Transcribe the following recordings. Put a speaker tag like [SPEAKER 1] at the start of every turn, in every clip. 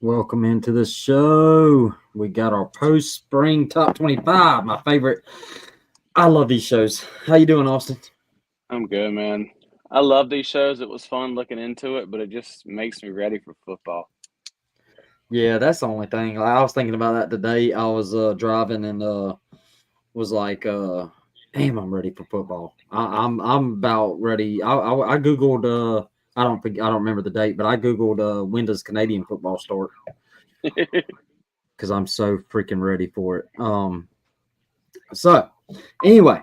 [SPEAKER 1] Welcome into the show. We got our post-spring top 25. My favorite. I love these shows. How you doing, Austin?
[SPEAKER 2] I'm good, man. I love these shows. It was fun looking into it, but it just makes me ready for football.
[SPEAKER 1] Yeah, that's the only thing. I was thinking about that today. I was driving and was like, "Damn, I'm ready for football. I'm about ready." I googled. I don't remember the date, but I googled when does Canadian football start because I'm so freaking ready for it. So anyway,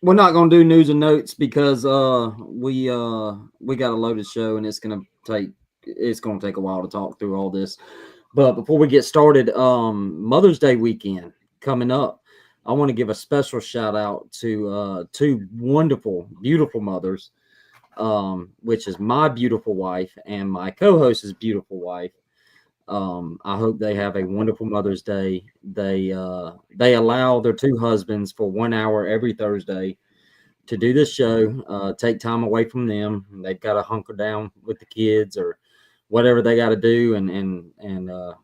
[SPEAKER 1] we're not gonna do news and notes because we got a loaded show and it's gonna take a while to talk through all this. But before we get started, Mother's Day weekend coming up. I want to give a special shout out to two wonderful, beautiful mothers, which is my beautiful wife and my co-host's beautiful wife. I hope they have a wonderful Mother's Day. They allow their two husbands for 1 hour every Thursday to do this show, take time away from them. They've got to hunker down with the kids or whatever they got to do, and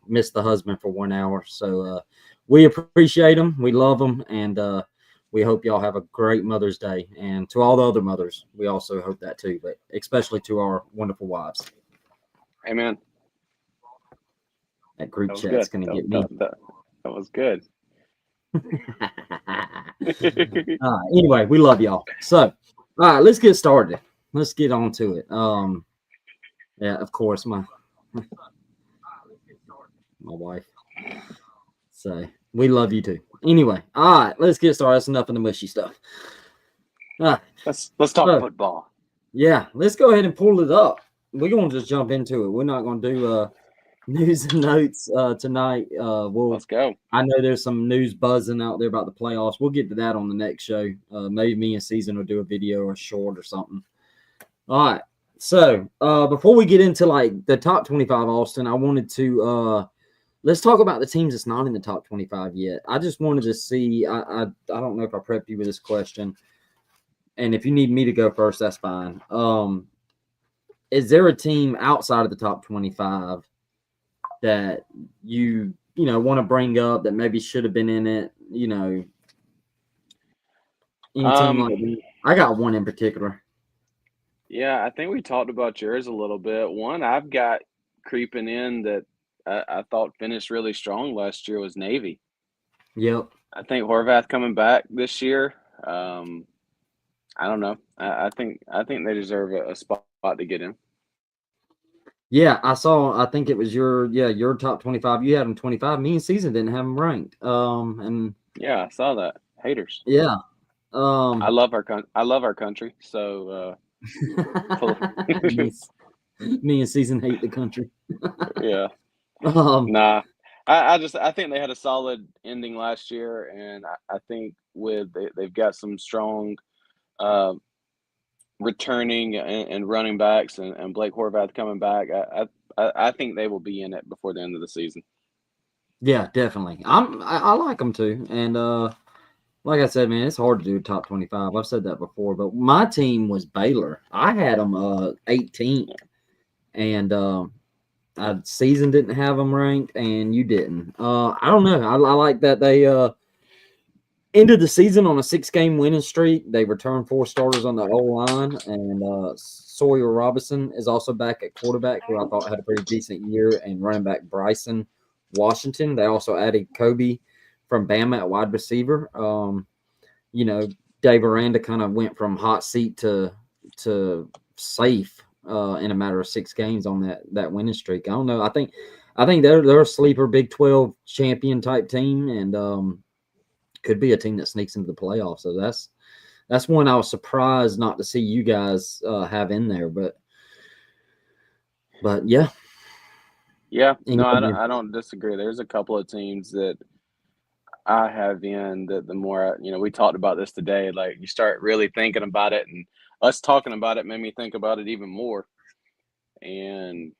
[SPEAKER 1] miss the husband for 1 hour. So we appreciate them, we love them, and we hope y'all have a great Mother's Day. And to all the other mothers, we also hope that too, but especially to our wonderful wives.
[SPEAKER 2] Hey, man,
[SPEAKER 1] That group
[SPEAKER 2] that was
[SPEAKER 1] chat's
[SPEAKER 2] good.
[SPEAKER 1] gonna
[SPEAKER 2] That
[SPEAKER 1] get
[SPEAKER 2] that
[SPEAKER 1] me.
[SPEAKER 2] that, that was good.
[SPEAKER 1] Anyway, we love y'all. So, all right, let's get started. Let's get on to it. Yeah, of course, my wife. So we love you too. Anyway, all right, let's get started. That's enough of the mushy stuff. All right,
[SPEAKER 2] Let's talk
[SPEAKER 1] so
[SPEAKER 2] football.
[SPEAKER 1] yeah, let's go ahead and pull it up. We're gonna just jump into it. We're not gonna do news and notes tonight.
[SPEAKER 2] Let's go.
[SPEAKER 1] I know there's some news buzzing out there about the playoffs. We'll get to that on the next show. Maybe me and Season will do a video or a short or something. All right. So before we get into like the top 25, Austin, I wanted to let's talk about the teams that's not in the top 25 yet. I just wanted to see. I don't know if I prepped you with this question, and if you need me to go first, that's fine. Is there a team outside of the top 25 that you want to bring up that maybe should have been in it? Any team
[SPEAKER 2] Um,
[SPEAKER 1] like that? I got one in particular.
[SPEAKER 2] yeah, I think we talked about yours a little bit. One I've got creeping in that I thought finished really strong last year was Navy.
[SPEAKER 1] Yep.
[SPEAKER 2] I think Horvath coming back this year. Um, I don't know. I think they deserve a spot to get in.
[SPEAKER 1] Yeah, I saw. I think it was your top 25. You had them 25. Me and Season didn't have them ranked. And
[SPEAKER 2] Yeah, I saw that. Haters.
[SPEAKER 1] yeah,
[SPEAKER 2] I
[SPEAKER 1] um,
[SPEAKER 2] love our country. So pull,
[SPEAKER 1] me, me and Season hate the country.
[SPEAKER 2] yeah.
[SPEAKER 1] Um,
[SPEAKER 2] Nah. I think they had a solid ending last year, and I think they've got some strong uh, returning and running backs, and Blake Horvath coming back. I think they will be in it before the end of the season.
[SPEAKER 1] yeah, definitely. I like them too, and like I said, man, it's hard to do top 25. I've said that before, but my team was Baylor. I had them 18th, and Season didn't have them ranked, and you didn't. I don't know. I like that they ended the season on a 6 game winning streak. They returned 4 starters on the O line, and Sawyer Robinson is also back at quarterback, who I thought had a pretty decent year, and running back Bryson Washington. They also added Kobe from Bama at wide receiver. You know, Dave Aranda kind of went from hot seat to safe in a matter of 6 games on that winning streak. I don't know. I think they're a sleeper Big 12 champion type team, and could be a team that sneaks into the playoffs. So that's one I was surprised not to see you guys have in there. But yeah,
[SPEAKER 2] Yeah,
[SPEAKER 1] any
[SPEAKER 2] no, I don't,
[SPEAKER 1] other?
[SPEAKER 2] I don't disagree. There's a couple of teams that I have in that the more we talked about this today. Like you start really thinking about it, and us talking about it made me think about it even more. And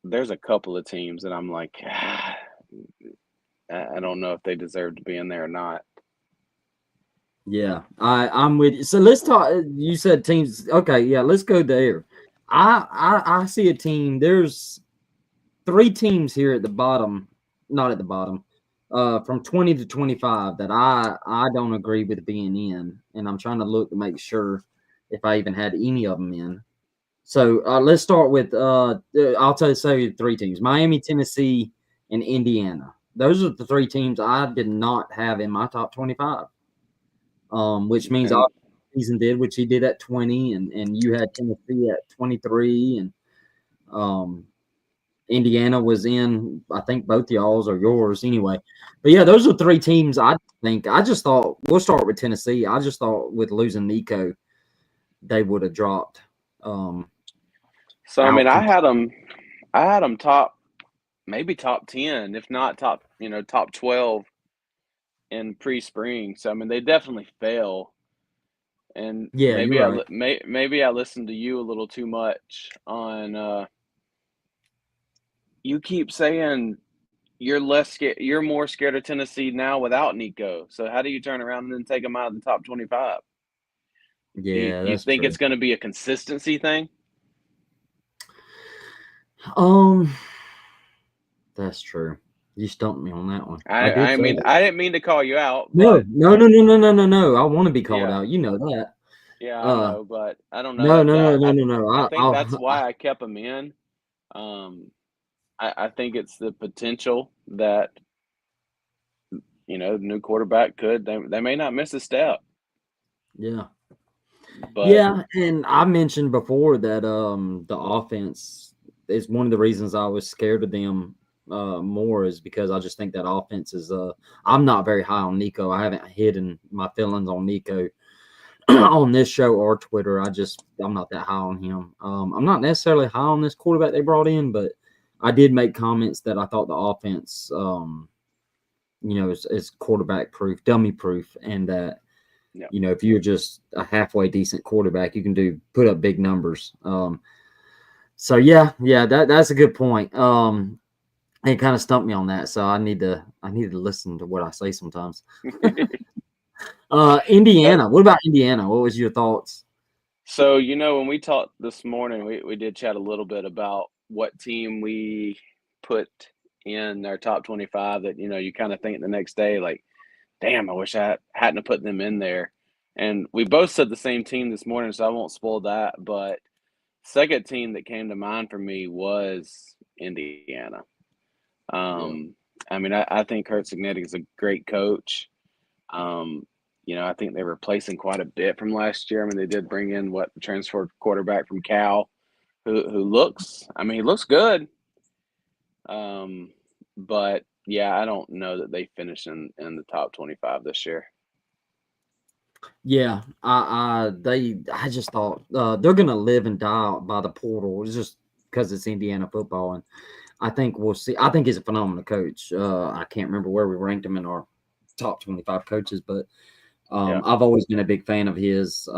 [SPEAKER 2] there's a couple of teams that I'm like, I don't know if they deserve to be in there or not.
[SPEAKER 1] Yeah, I'm with you. So let's talk. You said teams. Okay, yeah, let's go there. I see a team. three teams here at the bottom, not at the bottom, from 20 to 25 that I don't agree with being in, and I'm trying to look to make sure if I even had any of them in. So let's start with I'll tell you three teams: Miami, Tennessee, and Indiana. Those are the three teams I did not have in my top 25. Which means
[SPEAKER 2] And
[SPEAKER 1] our season did, which he did at 20, and you had Tennessee at 23, and um, Indiana was in, I think both y'all's or yours anyway. But yeah, those are three teams I think. I just thought we'll start with Tennessee. I just thought with losing Nico, they would have dropped
[SPEAKER 2] so I mean,
[SPEAKER 1] out.
[SPEAKER 2] I had them top, maybe top 10, if not top, top 12 in pre-spring. So I mean, they definitely fell. And
[SPEAKER 1] Yeah, you're right.
[SPEAKER 2] maybe I listened to you a little too much on. You keep saying you're less scared. You're more scared of Tennessee now without Nico. So how do you turn around and then take them out of the top 25?
[SPEAKER 1] Yeah,
[SPEAKER 2] You
[SPEAKER 1] that's
[SPEAKER 2] think it's
[SPEAKER 1] true.
[SPEAKER 2] going to be a consistency thing?
[SPEAKER 1] Um, that's true. You stumped me on that one. I did
[SPEAKER 2] I
[SPEAKER 1] say
[SPEAKER 2] mean,
[SPEAKER 1] that.
[SPEAKER 2] I didn't mean to call you out,
[SPEAKER 1] No,
[SPEAKER 2] but
[SPEAKER 1] no, no, no, no, no, no, no. I want to be called
[SPEAKER 2] yeah,
[SPEAKER 1] out. You know that.
[SPEAKER 2] yeah, I
[SPEAKER 1] Uh,
[SPEAKER 2] know, but I don't know.
[SPEAKER 1] no, no, no, no, no, no.
[SPEAKER 2] I think that's
[SPEAKER 1] I
[SPEAKER 2] why I kept them in. Um, I think it's the potential that new quarterback they may not miss a step,
[SPEAKER 1] yeah.
[SPEAKER 2] but
[SPEAKER 1] Yeah, and I mentioned before that the offense is one of the reasons I was scared of them more is because I just think that offense is I'm not very high on Nico. I haven't hidden my feelings on Nico on this show or Twitter. I'm not that high on him. I'm not necessarily high on this quarterback they brought in, but I did make comments that I thought the offense is quarterback proof, dummy proof, and that
[SPEAKER 2] yeah.
[SPEAKER 1] if you're just a halfway decent quarterback, you can put up big numbers. So yeah, that's a good point. It kind of stumped me on that, so I need to listen to what I say sometimes.
[SPEAKER 2] Uh,
[SPEAKER 1] Indiana. What about Indiana? What was your thoughts?
[SPEAKER 2] so when we talked this morning, we did chat a little bit about what team we put in our top 25 that you kind of think the next day like, damn, I wish I hadn't have put them in there. And we both said the same team this morning, so I won't spoil that. But second team that came to mind for me was Indiana.
[SPEAKER 1] Yeah,
[SPEAKER 2] Um, I mean, I think Kurt Signetti is a great coach. Um, I think they're replacing quite a bit from last year. I mean, they did bring in the transfer quarterback from Cal, who looks, I mean, he looks good. But yeah, I don't know that they finish in the top 25 this year.
[SPEAKER 1] yeah. I just thought they're gonna live and die by the portal. It's just because it's Indiana football, and I think we'll see. I think he's a phenomenal coach. I can't remember where we ranked him in our top 25 coaches, but
[SPEAKER 2] Yeah.
[SPEAKER 1] I've always been a big fan of his.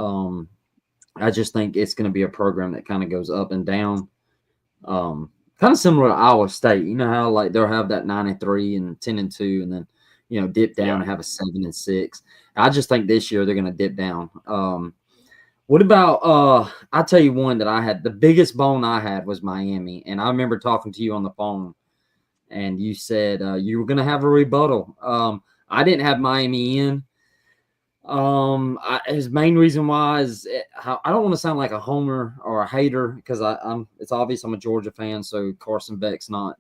[SPEAKER 1] I just think it's going to be a program that kind of goes up and down. Kind of similar to Iowa State. You know how like they'll have that 9-3 and 10-2, and then dip down
[SPEAKER 2] Yeah.
[SPEAKER 1] and have a 7-6. I just think this year they're going to dip down. What about I tell you one that I had the biggest bone I had was Miami, and I remember talking to you on the phone, and you said you were going to have a rebuttal. I didn't have Miami in. His main reason why is I don't want to sound like a homer or a hater because I'm. It's obvious I'm a Georgia fan, so Carson Beck's not.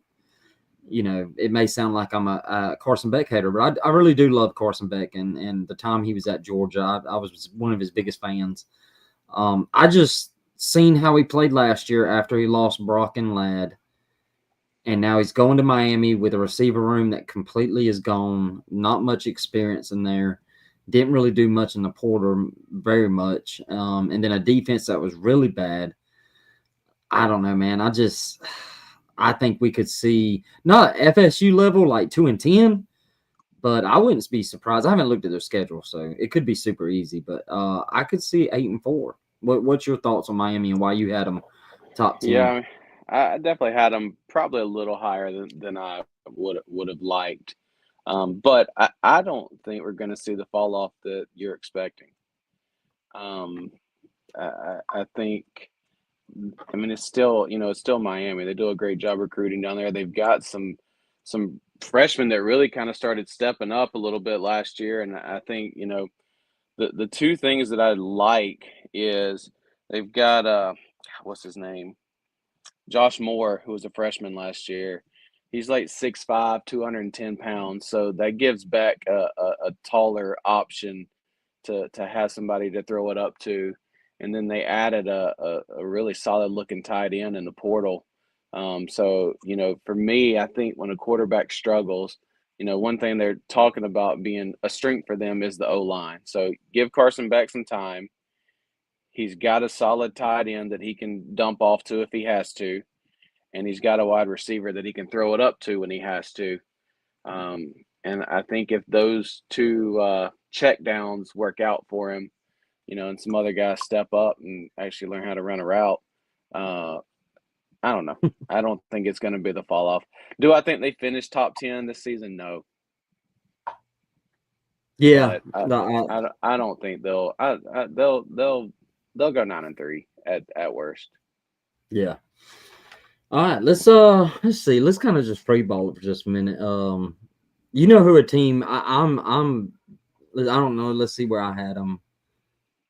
[SPEAKER 1] It may sound like I'm a Carson Beck hater, but I really do love Carson Beck, and the time he was at Georgia, I was one of his biggest fans. I just seen how he played last year after he lost Brock and Ladd, and now he's going to Miami with a receiver room that completely is gone. Not much experience in there. Didn't really do much in the Porter, very much. And then a defense that was really bad. I don't know, man. I think we could see not FSU level like 2-10, but I wouldn't be surprised. I haven't looked at their schedule, so it could be super easy. But I could see 8-4. What's your thoughts on Miami and why you had them top 10?
[SPEAKER 2] Yeah. I definitely had them probably a little higher than I would have liked. But I don't think we're going to see the fall off that you're expecting. Um, I think I mean, it's still, it's still Miami. They do a great job recruiting down there. They've got some freshmen that really kind of started stepping up a little bit last year, and I think, the two things that I like is they've got what's his name? Josh Moore, who was a freshman last year. He's like 6'5", 210 pounds. So that gives Beck a taller option to have somebody to throw it up to. And then they added a really solid looking tight end in the portal. So, for me, I think when a quarterback struggles, one thing they're talking about being a strength for them is the O line. So give Carson Beck some time. He's got a solid tight end that he can dump off to if he has to, and he's got a wide receiver that he can throw it up to when he has to. And I think if those two check downs work out for him, and some other guys step up and actually learn how to run a route, I don't know. I don't think it's going to be the fall off. Do I think they finish top 10 this season? No.
[SPEAKER 1] Yeah,
[SPEAKER 2] But I don't think they'll they'll go 9-3 at worst.
[SPEAKER 1] yeah. All right, let's see. Let's kind of just free ball it for just a minute. You know who a team I don't know. Let's see where I had them.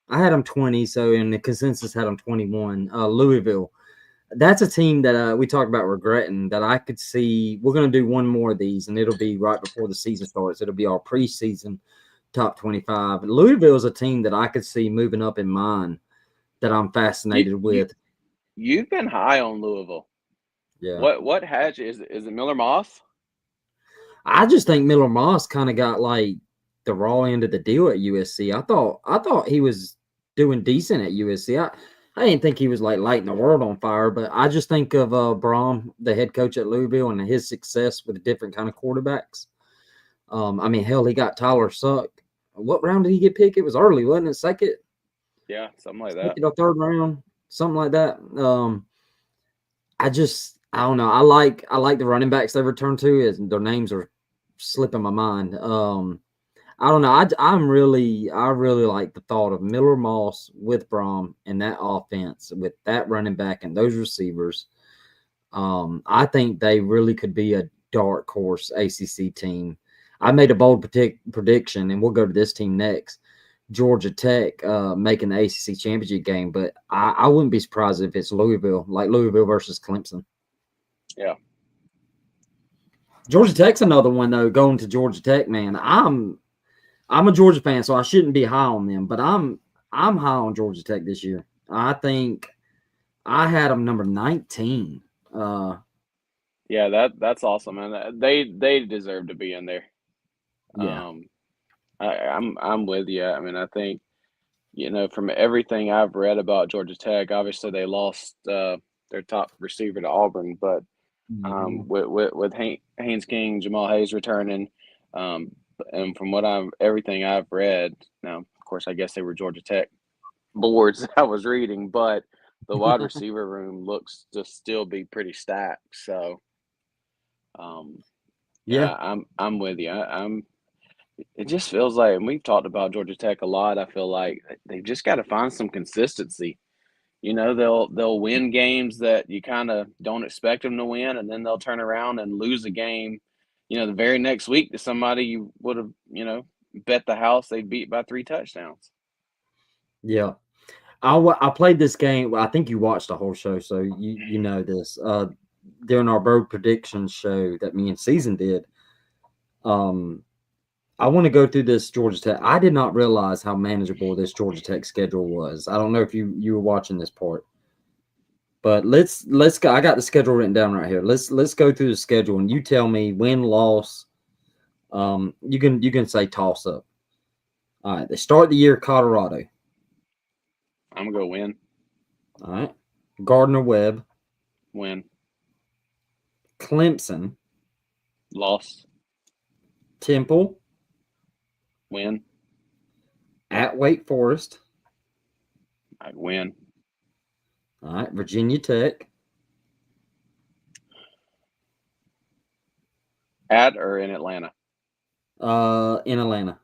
[SPEAKER 1] I had them 20, so in the consensus had them 21. Louisville. That's a team that we talked about regretting that I could see. We're going to do one more of these, and it'll be right before the season starts. It'll be our preseason top 25. Louisville is a team that I could see moving up in mine that I'm fascinated with.
[SPEAKER 2] You've been high on Louisville.
[SPEAKER 1] Yeah.
[SPEAKER 2] What has you? Is it Miller Moss?
[SPEAKER 1] I just think Miller Moss kind of got like the raw end of the deal at USC. I thought he was doing decent at USC. I didn't think he was like lighting the world on fire, but I just think of Brom, the head coach at Louisville, and his success with different kind of quarterbacks. I mean, hell, he got Tyler Suck. What round did he get picked? It was early, wasn't it? Second?
[SPEAKER 2] Yeah, something like that.
[SPEAKER 1] Second or third round, something like that. I don't know. I like the running backs they return to. Their names are slipping my mind. I don't know. I really like the thought of Miller Moss with Brom and that offense with that running back and those receivers. I think they really could be a dark horse ACC team. I made a bold prediction, and we'll go to this team next. Georgia Tech making the ACC championship game, but I wouldn't be surprised if it's Louisville, like Louisville versus Clemson.
[SPEAKER 2] Yeah.
[SPEAKER 1] Georgia Tech's another one though. Going to Georgia Tech, man, I'm a Georgia fan, so I shouldn't be high on them, but I'm high on Georgia Tech this year. I think I had them number 19.
[SPEAKER 2] Yeah, that's awesome, man. They deserve to be in there.
[SPEAKER 1] Yeah.
[SPEAKER 2] I'm with you. I mean, I think from everything I've read about Georgia Tech, obviously they lost their top receiver to Auburn, but with Haynes King, Jamal Hayes returning, and from everything I've read, now of course I guess they were Georgia Tech boards that I was reading, but the wide receiver room looks to still be pretty stacked. So,
[SPEAKER 1] Yeah.
[SPEAKER 2] I'm with you. It just feels like, and we've talked about Georgia Tech a lot. I feel like they've just got to find some consistency. They'll win games that you kind of don't expect them to win, and then they'll turn around and lose a game, the very next week to somebody you would have, bet the house they beat by 3 touchdowns.
[SPEAKER 1] Yeah. I played this game. Well, I think you watched the whole show, so you know this. During our bird predictions show that me and Season did, I want to go through this Georgia Tech. I did not realize how manageable this Georgia Tech schedule was. I don't know if you were watching this part, but let's go. I got the schedule written down right here. Let's go through the schedule, and you tell me win, loss. You can say toss up. All right. They start the year Colorado.
[SPEAKER 2] I'm gonna go win.
[SPEAKER 1] All right. Gardner Webb.
[SPEAKER 2] Win.
[SPEAKER 1] Clemson.
[SPEAKER 2] Loss.
[SPEAKER 1] Temple.
[SPEAKER 2] Win.
[SPEAKER 1] At Wake Forest.
[SPEAKER 2] I win.
[SPEAKER 1] All right. Virginia Tech.
[SPEAKER 2] At or in Atlanta?
[SPEAKER 1] In Atlanta.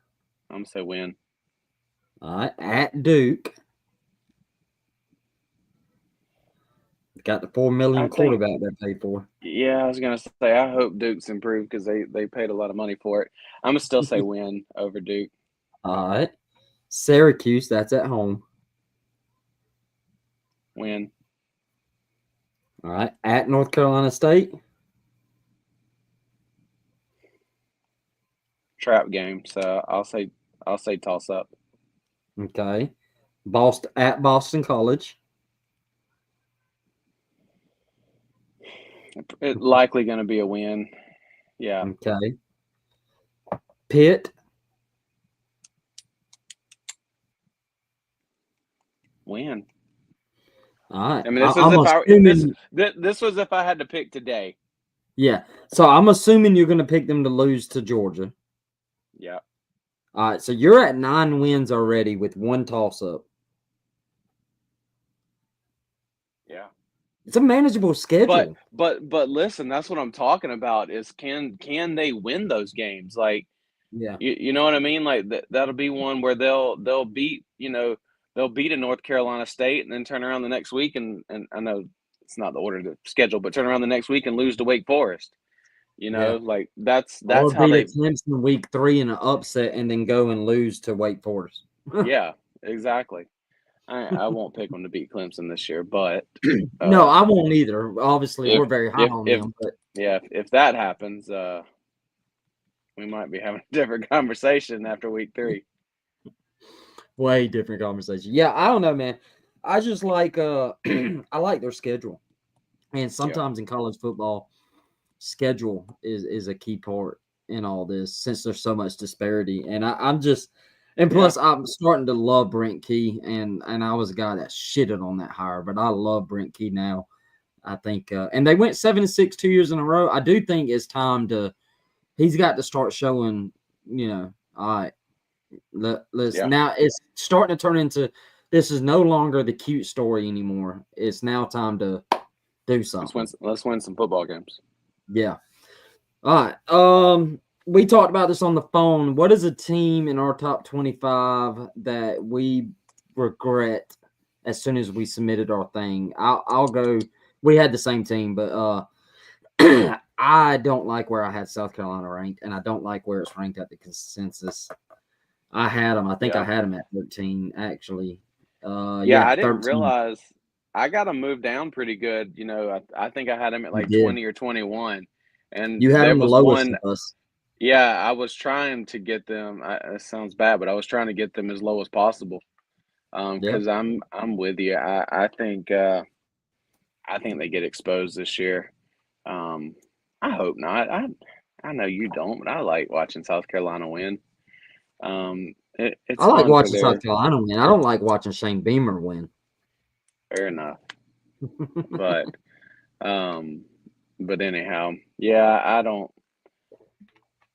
[SPEAKER 2] I'm gonna say win.
[SPEAKER 1] All right. At Duke. Got the $4 million
[SPEAKER 2] I think,
[SPEAKER 1] quarterback they paid for.
[SPEAKER 2] yeah, I was gonna say I hope Duke's improved because they paid a lot of money for it. I'm gonna still say win over Duke.
[SPEAKER 1] All right. Syracuse, that's at home.
[SPEAKER 2] Win.
[SPEAKER 1] All right. At North Carolina State.
[SPEAKER 2] Trap game. So I'll say toss up.
[SPEAKER 1] Okay. Boston at Boston College.
[SPEAKER 2] It likely gonna be a win. Yeah.
[SPEAKER 1] Okay. Pitt.
[SPEAKER 2] Win.
[SPEAKER 1] All right.
[SPEAKER 2] I mean, this is
[SPEAKER 1] I'm
[SPEAKER 2] if I this
[SPEAKER 1] assuming.
[SPEAKER 2] this was if I had to pick today.
[SPEAKER 1] Yeah. So I'm assuming you're going to pick them to lose to Georgia.
[SPEAKER 2] Yeah.
[SPEAKER 1] All right. So you're at 9 wins already with one toss up.
[SPEAKER 2] Yeah.
[SPEAKER 1] It's a manageable schedule.
[SPEAKER 2] But listen, that's what I'm talking about is can they win those games? Like
[SPEAKER 1] Yeah.
[SPEAKER 2] you know what I mean? Like that'll be one where they'll beat, they'll beat a North Carolina State and then turn around the next week and I know it's not the order of the schedule, but turn around the next week and lose to Wake Forest.
[SPEAKER 1] Yeah.
[SPEAKER 2] Like that's
[SPEAKER 1] Or
[SPEAKER 2] how
[SPEAKER 1] beat a
[SPEAKER 2] they
[SPEAKER 1] Clemson week 3 in an upset and then go and lose to Wake Forest.
[SPEAKER 2] yeah, exactly. I won't pick them to beat Clemson this year, but
[SPEAKER 1] No,
[SPEAKER 2] uh
[SPEAKER 1] I won't either. Obviously,
[SPEAKER 2] if
[SPEAKER 1] we're very high
[SPEAKER 2] if
[SPEAKER 1] on
[SPEAKER 2] if
[SPEAKER 1] them, but
[SPEAKER 2] yeah, if that happens, we might be having a different conversation after week 3.
[SPEAKER 1] way different conversation. Yeah, I don't know, man. I just like I like their schedule. And
[SPEAKER 2] Yeah.
[SPEAKER 1] sometimes in college football, schedule is a key part in all this since there's so much disparity. And I'm just and
[SPEAKER 2] Yeah.
[SPEAKER 1] plus I'm starting to love Brent Key and I was a guy that shitted on that hire, but I love Brent Key now. I think and they went 7-6 2 years in a row. I do think it's time to he's got to start showing, all right, let's
[SPEAKER 2] Yeah.
[SPEAKER 1] now it's starting to turn into this is no longer the cute story anymore. It's now time to do something.
[SPEAKER 2] Let's win some football games.
[SPEAKER 1] Yeah. All right. We talked about this on the phone. What is a team in our top 25 that we regret as soon as we submitted our thing? I'll go. We had the same team, but I don't like where I had South Carolina ranked, and I don't like where it's ranked at the consensus. I had them. I think I
[SPEAKER 2] Yeah.
[SPEAKER 1] had them at 13, actually.
[SPEAKER 2] Yeah, I didn't
[SPEAKER 1] 13.
[SPEAKER 2] realize I got them moved down pretty good. I think I had them at
[SPEAKER 1] You
[SPEAKER 2] like
[SPEAKER 1] did.
[SPEAKER 2] 20 or 21. And
[SPEAKER 1] You had
[SPEAKER 2] there
[SPEAKER 1] them the
[SPEAKER 2] was
[SPEAKER 1] lowest
[SPEAKER 2] one,
[SPEAKER 1] of us.
[SPEAKER 2] yeah, I was trying to get them. It sounds bad, but I was trying to get them as low as possible.
[SPEAKER 1] Yep.
[SPEAKER 2] Because I'm with you. I think they get exposed this year. Um, I hope not. I know you don't, but I like watching South Carolina win. It's
[SPEAKER 1] I like
[SPEAKER 2] fun for
[SPEAKER 1] watching South
[SPEAKER 2] their
[SPEAKER 1] Carolina win. I don't like watching Shane Beamer win.
[SPEAKER 2] fair enough, but um, but anyhow, yeah, I don't.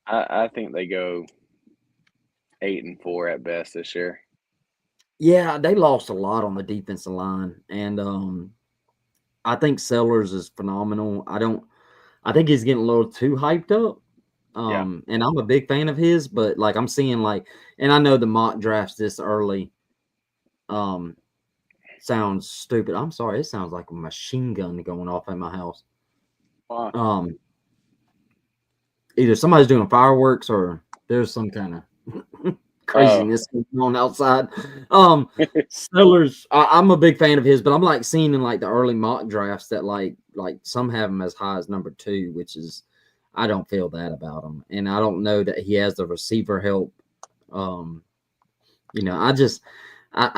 [SPEAKER 2] I think they go 8-4 at best this year.
[SPEAKER 1] Yeah, they lost a lot on the defensive line, and I think Sellers is phenomenal. I think he's getting a little too hyped up.
[SPEAKER 2] Yeah,
[SPEAKER 1] And I'm a big fan of his, but like I'm seeing and I know the mock drafts this early um sounds stupid. I'm sorry, it sounds like a machine gun going off at my house.
[SPEAKER 2] well,
[SPEAKER 1] Um, Either somebody's doing fireworks or there's some kind of
[SPEAKER 2] oh
[SPEAKER 1] craziness going on outside. Sellers, I'm a big fan of his, but I'm like seeing in like the early mock drafts that like some have him as high as number 2, which is I don't feel that about him, and I don't know that he has the receiver help. Um, I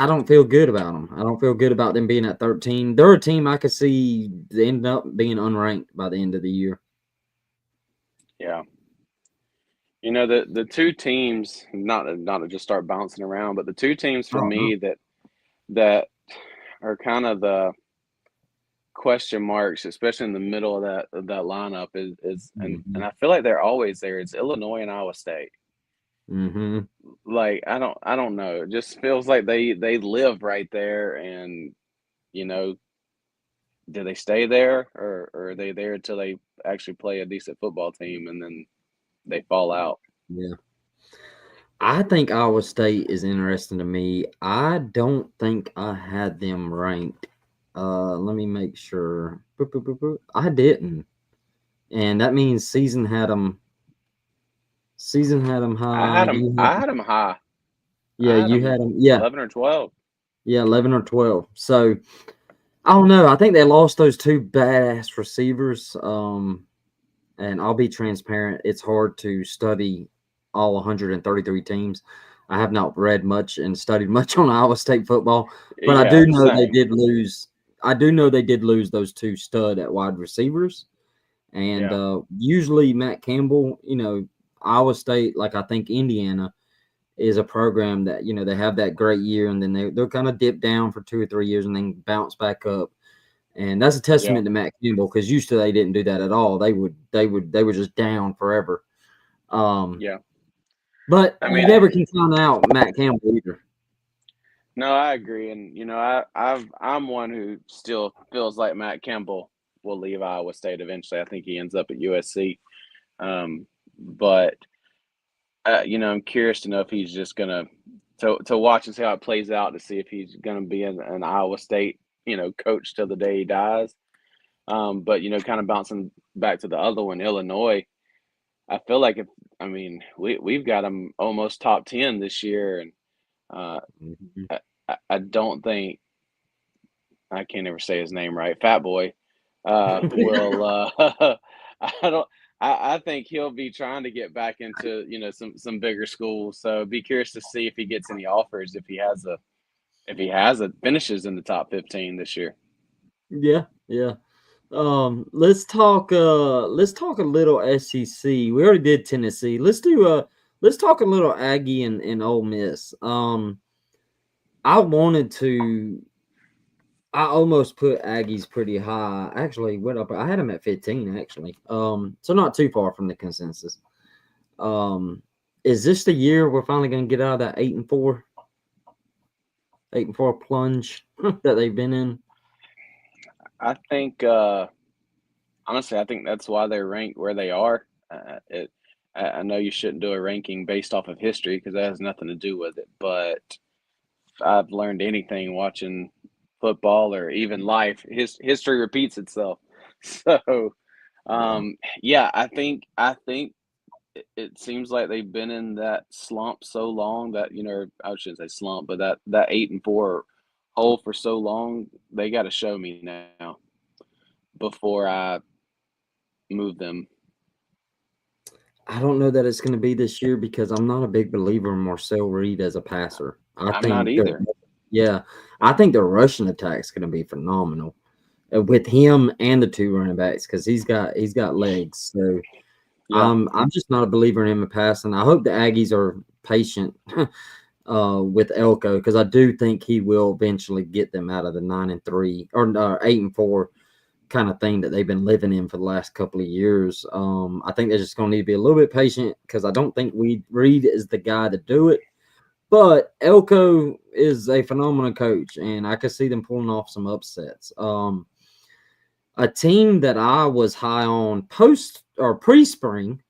[SPEAKER 1] don't feel good about them. I don't feel good about them being at 13. They're a team I could see end up being unranked by the end of the year.
[SPEAKER 2] yeah. The two teams, not to just start bouncing around, but the two teams for
[SPEAKER 1] Oh no.
[SPEAKER 2] me that are kind of the question marks, especially in the middle of that lineup, is
[SPEAKER 1] Mm-hmm.
[SPEAKER 2] and I feel like they're always there. It's Illinois and Iowa State.
[SPEAKER 1] Mm-hmm.
[SPEAKER 2] Like I don't know. It just feels like they live right there, and you know, do they stay there or are they there until they actually play a decent football team and then they fall out?
[SPEAKER 1] Yeah. I think Iowa State is interesting to me. I don't think I had them ranked. Let me make sure. Boop, boop, boop, boop. I didn't, and that means season had them. Season had them high.
[SPEAKER 2] I had them high.
[SPEAKER 1] Yeah,
[SPEAKER 2] I had
[SPEAKER 1] you
[SPEAKER 2] them
[SPEAKER 1] had them. Yeah,
[SPEAKER 2] 11 or 12.
[SPEAKER 1] yeah, 11 or 12. So I don't know. I think they lost those two badass receivers. And I'll be transparent. It's hard to study all 133 teams. I have not read much and studied much on Iowa State football, but I
[SPEAKER 2] Yeah,
[SPEAKER 1] do know they
[SPEAKER 2] same.
[SPEAKER 1] did lose. I do know they did lose those two stud at wide receivers, and
[SPEAKER 2] Yeah.
[SPEAKER 1] usually Matt Campbell, Iowa State, like I think Indiana, is a program that they have that great year and then they're kind of dip down for 2 or 3 years and then bounce back up. And that's a
[SPEAKER 2] Yeah.
[SPEAKER 1] testament to Matt Campbell because used to they didn't do that at all. They were just down forever.
[SPEAKER 2] Yeah.
[SPEAKER 1] But
[SPEAKER 2] I
[SPEAKER 1] you
[SPEAKER 2] mean,
[SPEAKER 1] never can count out Matt Campbell either.
[SPEAKER 2] no, I agree. And, I'm one who still feels like Matt Campbell will leave Iowa State eventually. I think he ends up at USC. But, I'm curious to know if he's just going to watch and see how it plays out to see if he's going to be an Iowa State, coach till the day he dies. But, kind of bouncing back to the other one, Illinois, I feel like we've got them almost top 10 this year. And
[SPEAKER 1] Mhm.
[SPEAKER 2] I don't think I can't ever say his name right. Fat Boy will. I don't. I think he'll be trying to get back into some bigger schools. So be curious to see if he gets any offers if he has a finishes in the top 15 this year.
[SPEAKER 1] Yeah, yeah. Let's talk a little SEC. We already did Tennessee. Let's talk a little Aggie and Ole Miss. I wanted to I almost put Aggies pretty high. Actually, went up. I had them at 15. Actually, so not too far from the consensus. Um, is this the year we're finally going to get out of that 8-4 plunge that they've been in?
[SPEAKER 2] I think honestly, I think that's why they're ranked where they are. I know you shouldn't do a ranking based off of history because that has nothing to do with it. But if I've learned anything watching football or even life, history repeats itself. So,
[SPEAKER 1] Yeah,
[SPEAKER 2] yeah, I think it seems like they've been in that slump so long that I shouldn't say slump, but that 8-4 hole for so long. They got to show me now before I move them.
[SPEAKER 1] I don't know that it's going to be this year because I'm not a big believer in Marcel Reed as a passer.
[SPEAKER 2] I'm not either.
[SPEAKER 1] Yeah, I think the rushing attack is going to be phenomenal with him and the two running backs because he's got legs. So
[SPEAKER 2] Yeah,
[SPEAKER 1] I'm just not a believer in him in passing. I hope the Aggies are patient with Elko because I do think he will eventually get them out of the 9-3 or 8-4 kind of thing that they've been living in for the last couple of years. I think they're just going to need to be a little bit patient because I don't think Reed is the guy to do it. But Elko is a phenomenal coach, and I could see them pulling off some upsets. A team that I was high on post or pre-spring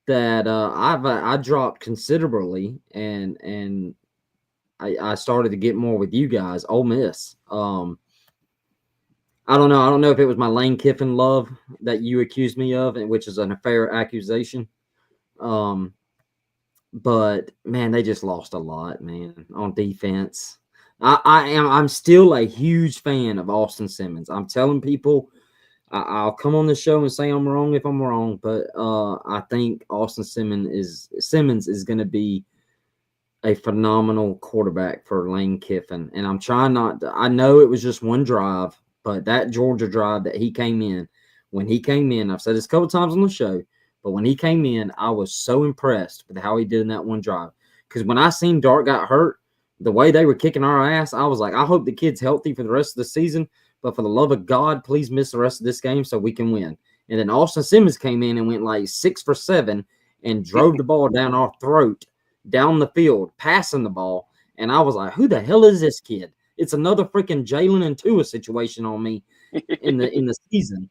[SPEAKER 1] that I dropped considerably, and I started to get more with you guys. Ole Miss. I don't know. I don't know if it was my Lane Kiffin love that you accused me of, which is an fair accusation. Um, but man, they just lost a lot, man, on defense. I'm still a huge fan of Austin Simmons. I'm telling people I'll come on the show and say I'm wrong if I'm wrong, but I think Austin Simmons is going to be a phenomenal quarterback for Lane Kiffin. And I'm trying not to, I know it was just one drive, but that Georgia drive that he came in, when he came in, I've said this a couple times on the show, but when he came in, I was so impressed with how he did in that one drive. Because when I seen Dart got hurt, the way they were kicking our ass, I was like, I hope the kid's healthy for the rest of the season. But for the love of God, please miss the rest of this game so we can win. And then Austin Simmons came in and went like 6 for 7 and drove the ball down our throat, down the field, passing the ball. And I was like, who the hell is this kid? It's another freaking Jalen and Tua situation on me in the season.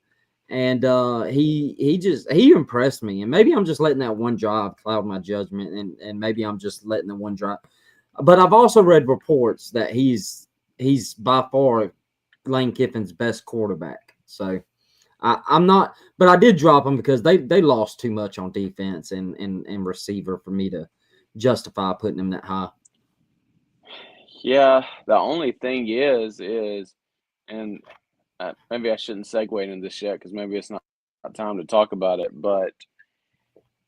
[SPEAKER 1] And he impressed me. And maybe I'm just letting that one drive cloud my judgment, and maybe I'm just letting the one drive. But I've also read reports that he's by far Lane Kiffin's best quarterback. So I'm not, but I did drop them because they lost too much on defense and receiver for me to justify putting them that high.
[SPEAKER 2] Yeah, the only thing is, and maybe I shouldn't segue into this yet because maybe it's not time to talk about it. But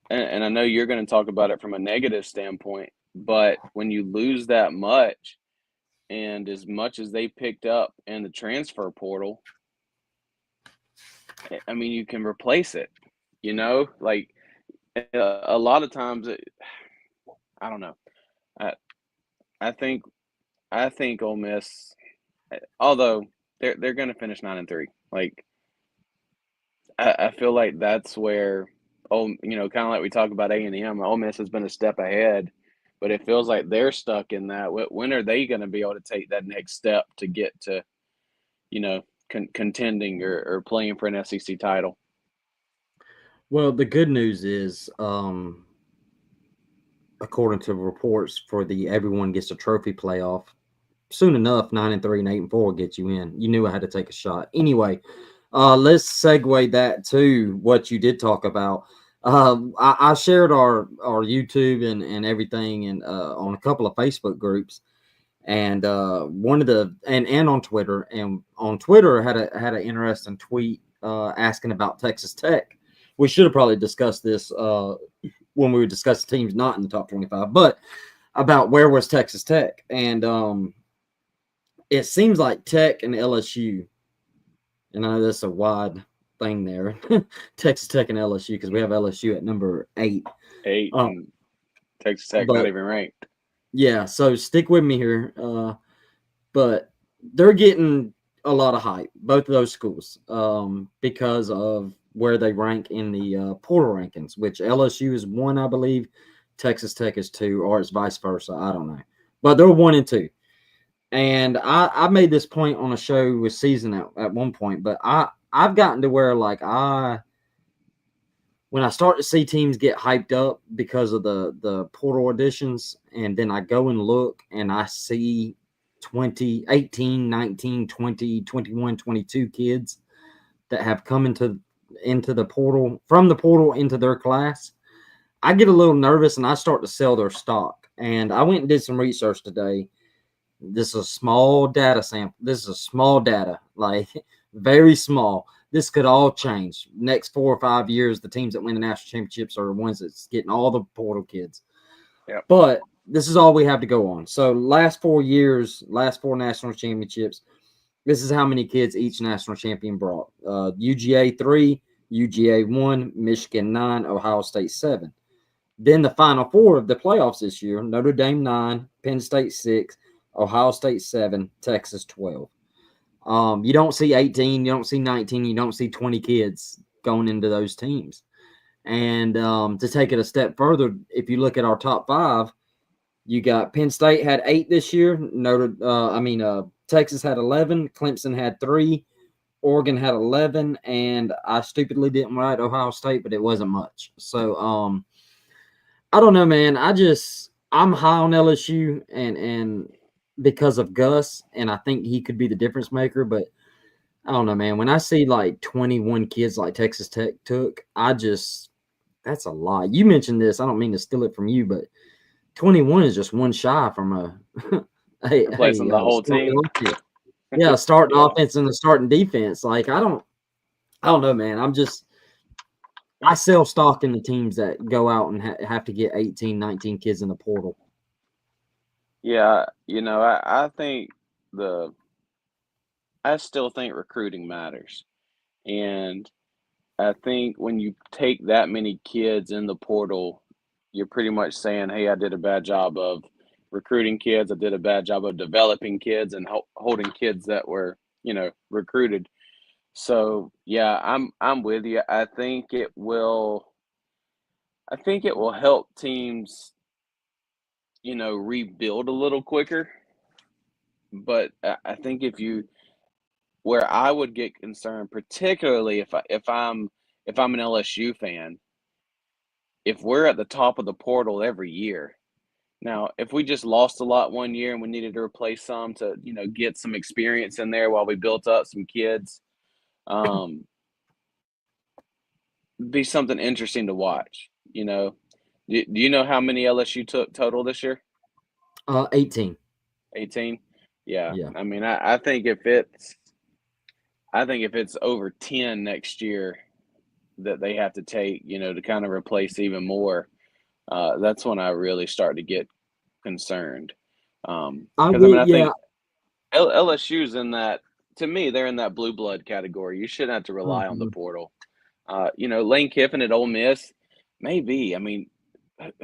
[SPEAKER 2] and I know you're going to talk about it from a negative standpoint. But when you lose that much, and as much as they picked up in the transfer portal, I mean, you can replace it. You know, like a lot of times, I don't know. I I think I think Ole Miss, although they're going to finish 9-3. Like I feel like that's where, kind of like we talk about A&M. Ole Miss has been a step ahead, but it feels like they're stuck in that. When are they going to be able to take that next step to get to, contending or playing for an SEC title?
[SPEAKER 1] Well, the good news is, according to reports for the everyone gets a trophy playoff, soon enough, 9-3 and 8-4 get you in. You knew I had to take a shot. Anyway, let's segue that to what you did talk about. I shared our YouTube and everything and on a couple of Facebook groups, and one of the and on Twitter, and on Twitter had an interesting tweet asking about Texas Tech. We should have probably discussed this when we would discuss teams not in the top 25, but about where was Texas Tech, and it seems like Tech and LSU, and I know that's a wide thing there, Texas Tech and LSU, because we have LSU at number 8.
[SPEAKER 2] 8, and Texas Tech not even ranked.
[SPEAKER 1] Yeah, so stick with me here. But they're getting a lot of hype, both of those schools, because of where they rank in the portal rankings, which LSU is 1, I believe. Texas Tech is 2, or it's vice versa. I don't know. But they're 1 and 2. And I made this point on a show with Season at one point, but I've gotten to where, like, when I start to see teams get hyped up because of the portal additions, and then I go and look and I see 20, 18, 19, 20, 21, 22 kids that have come into the portal, from the portal into their class, I get a little nervous and I start to sell their stock. And I went and did some research today. This is a small data sample. This is a small data, like very small. This could all change. Next 4 or 5 years, the teams that win the national championships are the ones that's getting all the portal kids.
[SPEAKER 2] Yep.
[SPEAKER 1] But this is all we have to go on. So last 4 years, last 4 national championships, this is how many kids each national champion brought. UGA 3, UGA 1, Michigan 9, Ohio State 7. Then the final 4 of the playoffs this year, Notre Dame 9, Penn State 6, Ohio State 7, Texas 12. You don't see 18, you don't see 19, you don't see 20 kids going into those teams. And to take it a step further, if you look at our top 5, you got Penn State had 8 this year. Texas had 11. Clemson had 3. Oregon had 11. And I stupidly didn't write Ohio State, but it wasn't much. So I don't know, man. I'm high on LSU and because of Gus, and I think he could be the difference maker. But I don't know, man. When I see like 21 kids like Texas Tech took, that's a lot. You mentioned this. I don't mean to steal it from you, but 21 is just one shy from a
[SPEAKER 2] replacing the whole team.
[SPEAKER 1] Yeah, starting offense and the starting defense. Like I don't know, man. I sell stock in the teams that go out and have to get 18, 19 kids in the portal.
[SPEAKER 2] Yeah, I think I still think recruiting matters. And I think when you take that many kids in the portal, you're pretty much saying, hey, I did a bad job of recruiting kids. I did a bad job of developing kids and holding kids that were, recruited. So, yeah, I'm with you. I think it will help teams, rebuild a little quicker. But I think where I would get concerned, particularly if I'm an LSU fan, if we're at the top of the portal every year, Now, if we just lost a lot one year and we needed to replace some to, get some experience in there while we built up some kids, um, be something interesting to watch. Do you know how many LSU took total this year?
[SPEAKER 1] 18.
[SPEAKER 2] 18. Yeah,
[SPEAKER 1] Yeah.
[SPEAKER 2] I mean, I think if it's over 10 next year that they have to take, to kind of replace even more, that's when I really start to get concerned.
[SPEAKER 1] I
[SPEAKER 2] Because I
[SPEAKER 1] will.
[SPEAKER 2] mean, I
[SPEAKER 1] Yeah.
[SPEAKER 2] think LSU's in that. To me, they're in that blue blood category. You shouldn't have to rely on the
[SPEAKER 1] Mhm.
[SPEAKER 2] portal. Lane Kiffin at Ole Miss, maybe. I mean,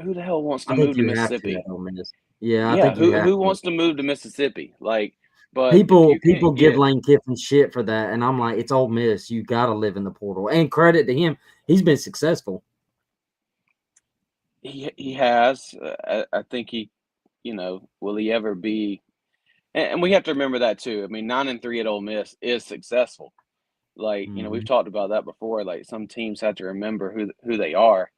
[SPEAKER 2] who the hell wants to
[SPEAKER 1] I think
[SPEAKER 2] move to
[SPEAKER 1] you have to at
[SPEAKER 2] Mississippi?
[SPEAKER 1] Ole Miss. Yeah, I
[SPEAKER 2] Yeah,
[SPEAKER 1] think you
[SPEAKER 2] who
[SPEAKER 1] have
[SPEAKER 2] who
[SPEAKER 1] to.
[SPEAKER 2] wants to move to Mississippi? Like, but if
[SPEAKER 1] People
[SPEAKER 2] you
[SPEAKER 1] people
[SPEAKER 2] can't
[SPEAKER 1] give
[SPEAKER 2] get,
[SPEAKER 1] Lane Kiffin shit for that, and I'm like, it's Ole Miss. You got to live in the portal. And credit to him, he's been successful.
[SPEAKER 2] he has, I think will he ever be? And we have to remember that too. I mean, 9-3 at Ole Miss is successful. Like, we've
[SPEAKER 1] Mhm.
[SPEAKER 2] talked about that before. Like, some teams have to remember who they are,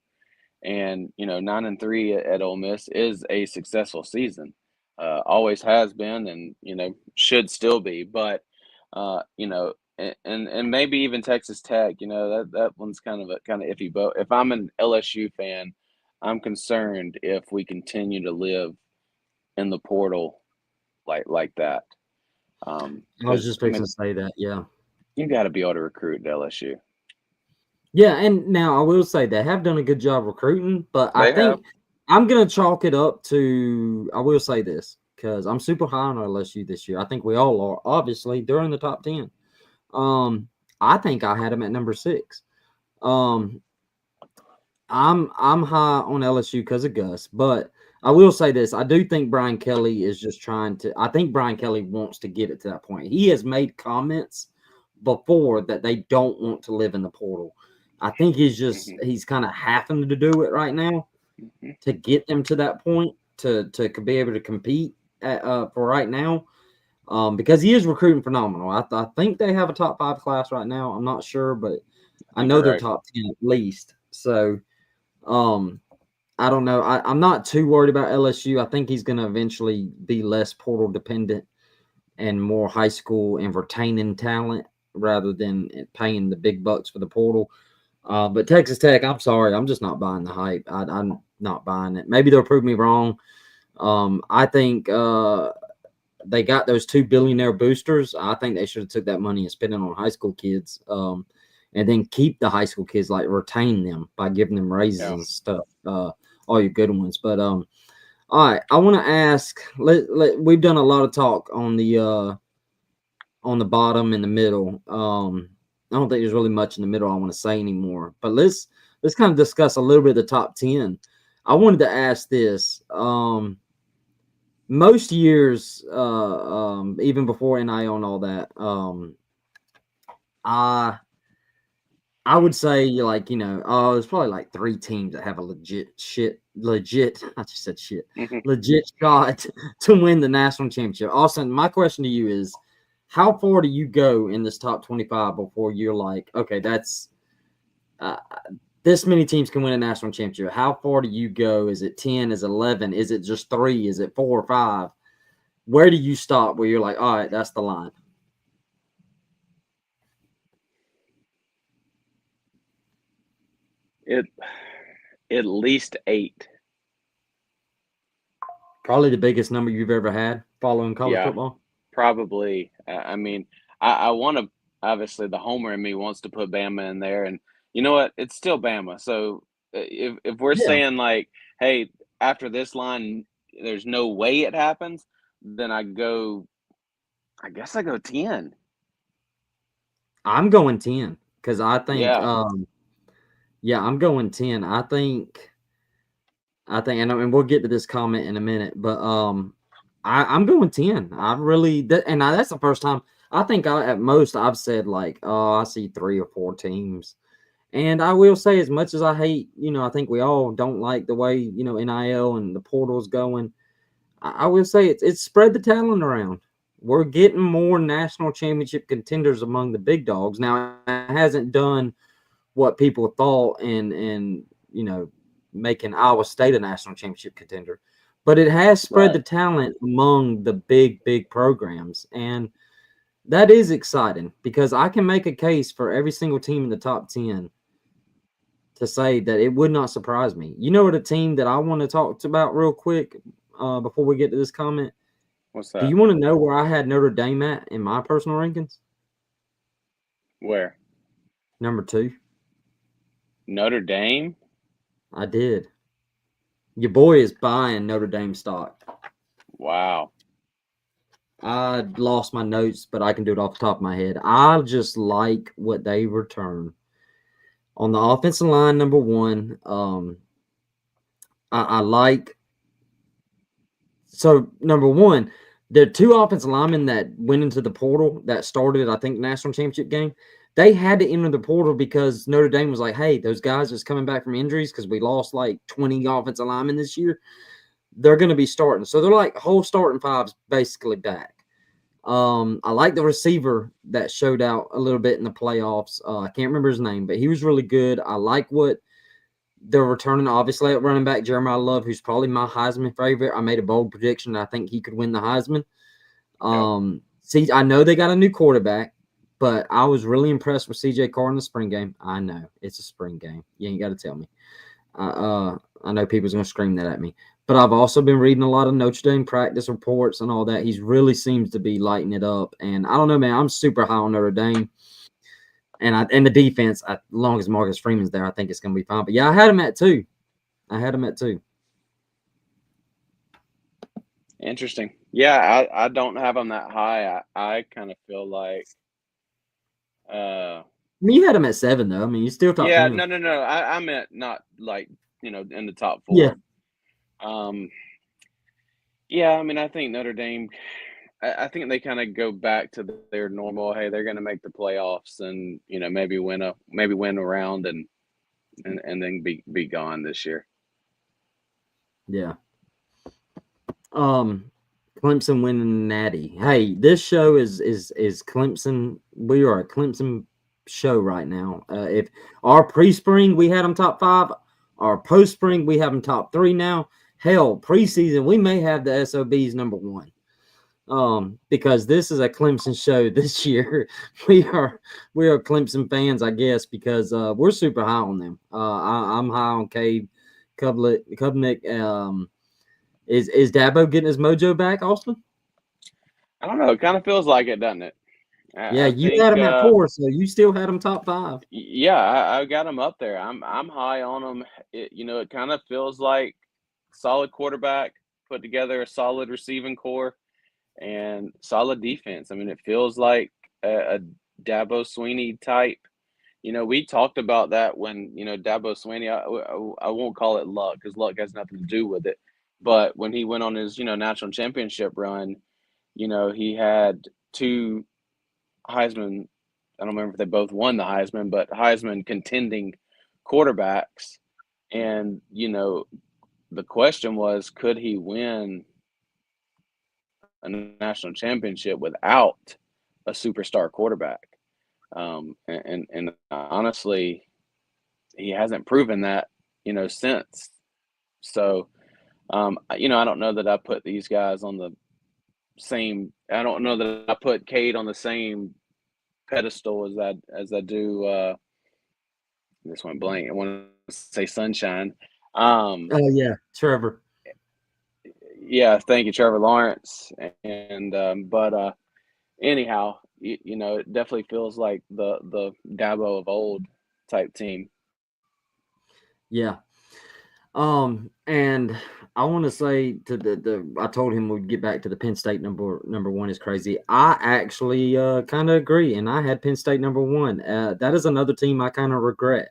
[SPEAKER 2] and 9-3 at Ole Miss is a successful season. Always has been, and should still be. But and maybe even Texas Tech. That one's kind of iffy. But if I'm an LSU fan, I'm concerned if we continue to live in the portal like that.
[SPEAKER 1] I was
[SPEAKER 2] Because
[SPEAKER 1] just
[SPEAKER 2] I
[SPEAKER 1] fixing
[SPEAKER 2] mean,
[SPEAKER 1] to say that. Yeah.
[SPEAKER 2] you got to be able to recruit at LSU.
[SPEAKER 1] Yeah, and now I will say they have done a good job recruiting, but I
[SPEAKER 2] They have.
[SPEAKER 1] think I'm gonna chalk it up to I will say this because I'm super high on LSU this year. I think we all are. Obviously, they're in the top 10. Um, I think I had them at number 6. Um, I'm high on LSU because of Gus, but I will say this: I do think Brian Kelly is just trying to. I think Brian Kelly wants to get it to that point. He has made comments before that they don't want to live in the portal. I think
[SPEAKER 2] Hmm.
[SPEAKER 1] he's kind of having to do it right now
[SPEAKER 2] Hmm.
[SPEAKER 1] to get them to that point to be able to compete for right now. Because he is recruiting phenomenal. I think they have a top 5 class right now. I'm not sure, but
[SPEAKER 2] I
[SPEAKER 1] I
[SPEAKER 2] think
[SPEAKER 1] know
[SPEAKER 2] you're
[SPEAKER 1] they're
[SPEAKER 2] right.
[SPEAKER 1] top 10 at least. So um, I don't know. I'm not too worried about LSU. I think he's going to eventually be less portal dependent and more high school and retaining talent rather than paying the big bucks for the portal. But Texas Tech, I'm sorry, I'm just not buying the hype. I'm not buying it. Maybe they'll prove me wrong. I think they got those 2 billionaire boosters. I think they should have took that money and spent it on high school kids. And then keep the high school kids, like retain them by giving them raises
[SPEAKER 2] Yeah.
[SPEAKER 1] and stuff. All your good ones. But all right, I want to ask. We've done a lot of talk on the bottom and the middle. I don't think there's really much in the middle I want to say anymore. But let's kind of discuss a little bit of the top 10. I wanted to ask this. Most years, even before NIL and all that, I I would say like there's probably like 3 teams that have a legit. I just said shit,
[SPEAKER 2] Hmm.
[SPEAKER 1] legit shot to win the national championship. Austin, my question to you is, how far do you go in this top 25 before you're like, okay, that's uh, this many teams can win a national championship? How far do you go? Is it 10? Is it 11? Is it just 3? Is it 4 or 5? Where do you stop where you're like, all right, that's the line?
[SPEAKER 2] It At least 8.
[SPEAKER 1] Probably the biggest number you've ever had following college
[SPEAKER 2] Yeah,
[SPEAKER 1] football.
[SPEAKER 2] probably. I mean, I want to. Obviously, the homer in me wants to put Bama in there, and you know what? It's still Bama. So if we're
[SPEAKER 1] Yeah,
[SPEAKER 2] saying like, hey, after this line, there's no way it happens, then I go. I guess I go 10.
[SPEAKER 1] I'm going 10 because I think,
[SPEAKER 2] Yeah.
[SPEAKER 1] yeah, I'm going 10. And we'll get to this comment in a minute, but I'm going 10. I really, that's the first time I think at most I've said like, oh, I see 3 or 4 teams. And I will say, as much as I hate, I think we all don't like the way, NIL and the portal's going. I will say it's spread the talent around. We're getting more national championship contenders among the big dogs. Now, it hasn't done what people thought and making Iowa State a national championship contender. but it has spread
[SPEAKER 2] Right.
[SPEAKER 1] the talent among the big programs, and that is exciting because I can make a case for every single team in the top 10 to say that it would not surprise me. You know what a team that I want to talk about real quick before we get to this comment?
[SPEAKER 2] What's
[SPEAKER 1] Do
[SPEAKER 2] that?
[SPEAKER 1] you want to know where I had Notre Dame at in my personal rankings?
[SPEAKER 2] Where?
[SPEAKER 1] Number 2.
[SPEAKER 2] Notre Dame?
[SPEAKER 1] I did. Your boy is buying Notre Dame stock.
[SPEAKER 2] Wow.
[SPEAKER 1] I lost my notes, but I can do it off the top of my head. I just like what they return. On the offensive line, number 1, I like. So, number 1, the 2 offensive linemen that went into the portal that started, I think, national championship game, they had to enter the portal because Notre Dame was like, hey, those guys just coming back from injuries because we lost like 20 offensive linemen this year. They're going to be starting. So they're like whole starting fives basically back. I like the receiver that showed out a little bit in the playoffs. I can't remember his name, but he was really good. I like what they're returning, obviously, at running back Jeremiah Love, who's probably my Heisman favorite. I made a bold prediction. I think he could win the Heisman. See, I know they got a new quarterback, but I was really impressed with CJ Carr in the spring game. I know it's a spring game. You ain't got to tell me. I know people's going to scream that at me. But I've also been reading a lot of Notre Dame practice reports and all that. He really seems to be lighting it up. And I don't know, man. I'm super high on Notre Dame. And the defense, as long as Marcus Freeman's there, I think it's going to be fine. But, yeah, I had him at 2.
[SPEAKER 2] Interesting. Yeah, I don't have them that high. I kind of feel like
[SPEAKER 1] I mean, you had him at 7, though. I mean, you still top
[SPEAKER 2] yeah,
[SPEAKER 1] 10.
[SPEAKER 2] no. I meant not like, in the top 4.
[SPEAKER 1] Yeah.
[SPEAKER 2] Yeah, I mean, I think Notre Dame, I think they kind of go back to their normal, hey, they're going to make the playoffs and, maybe win a round and then be gone this year.
[SPEAKER 1] Yeah. Clemson winning Natty. Hey, this show is Clemson. We are a Clemson show right now. If our pre-spring we had them top 5, our post-spring we have them top 3 now. Hell, preseason we may have the SOBs number 1. Because this is a Clemson show this year. We are Clemson fans, I guess, because we're super high on them. I'm high on Cade Klubnik. Is Dabo getting his mojo back, Austin?
[SPEAKER 2] I don't know. It kind of feels like it, doesn't it?
[SPEAKER 1] Yeah, you had him at 4, so you still had him top 5.
[SPEAKER 2] Yeah, I got him up there. I'm high on him. It kind of feels like solid quarterback, put together a solid receiving core, and solid defense. I mean, it feels like a Dabo Swinney type. We talked about that when Dabo Swinney. I won't call it luck because luck has nothing to do with it. But when he went on his national championship run, he had 2 Heisman. I don't remember if they both won the Heisman, but Heisman contending quarterbacks. And, the question was, could he win a national championship without a superstar quarterback? And honestly, he hasn't proven that, since. So, I don't know that I put these guys on the same. I don't know that I put Cade on the same pedestal as I do. This went blank. I want to say Sunshine.
[SPEAKER 1] Oh yeah, Trevor.
[SPEAKER 2] Yeah, thank you, Trevor Lawrence. And but anyhow, it definitely feels like the Dabo of old type team.
[SPEAKER 1] Yeah. And I want to say to the I told him we'd get back to the Penn State number 1 is crazy. I actually kind of agree, and I had Penn State number 1. That is another team I kind of regret.